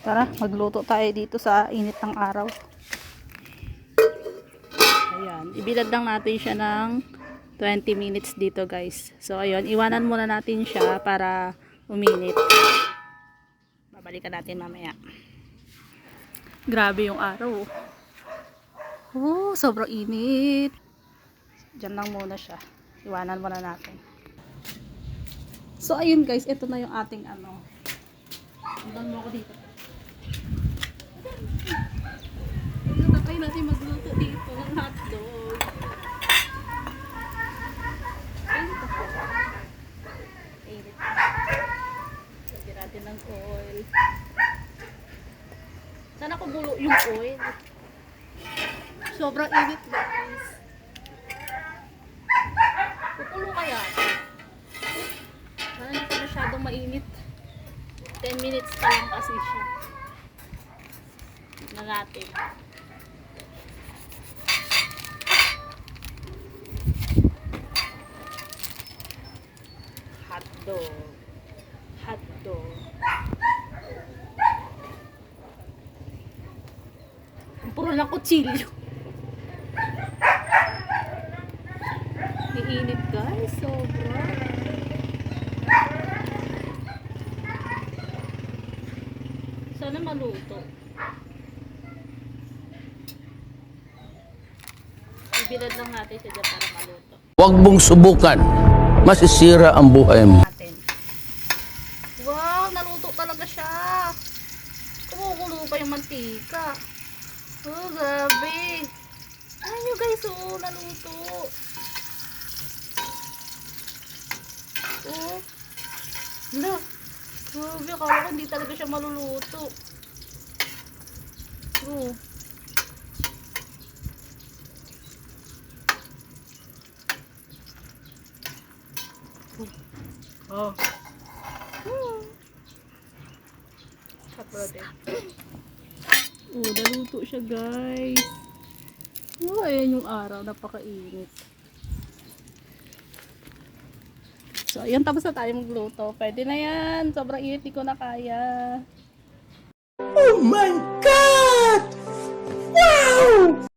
Tara, magluto tayo dito sa init ng araw. Ayan, ibilad lang natin siya ng 20 minutes dito guys. So ayun, iwanan muna natin siya para uminit. Babalikan natin mamaya. Grabe yung araw. Oh, sobrang init. Diyan lang muna siya. Iwanan muna natin. So ayun guys, ito na yung ating ano. Iwan mo ako dito. Tatry natin magluto dito ng hotdog. Init. Lagyan natin ng oil. Sana kumulo yung oil. Sobrang init guys. Kukulo kaya. Sana hindi pa masyadong mainit. 10 minutes pa lang kasi siya. Tignan natin. Hotdog. Hotdog. Puro lang kutsilyo. Iinit guys, sobra. Sana maluto. Ibilad lang natin siya dyan para maluto. Huwag mong subukan. Masisira ang buhay mo. Wow, naluto talaga siya. Kumukulo pa yung mantika. Oh, grabe. Ayan nyo guys, oh, naluto. Oh. Hala. Grabe, akala ko hindi talaga siya maluluto. Oh. Oh. Oh, naluto siya guys. Oh, ayan yung araw, napakainit. So, ayan, tapos na tayo magluto. Pwede na yan. Sobrang init, di ko na kaya. Oh my God! Wow!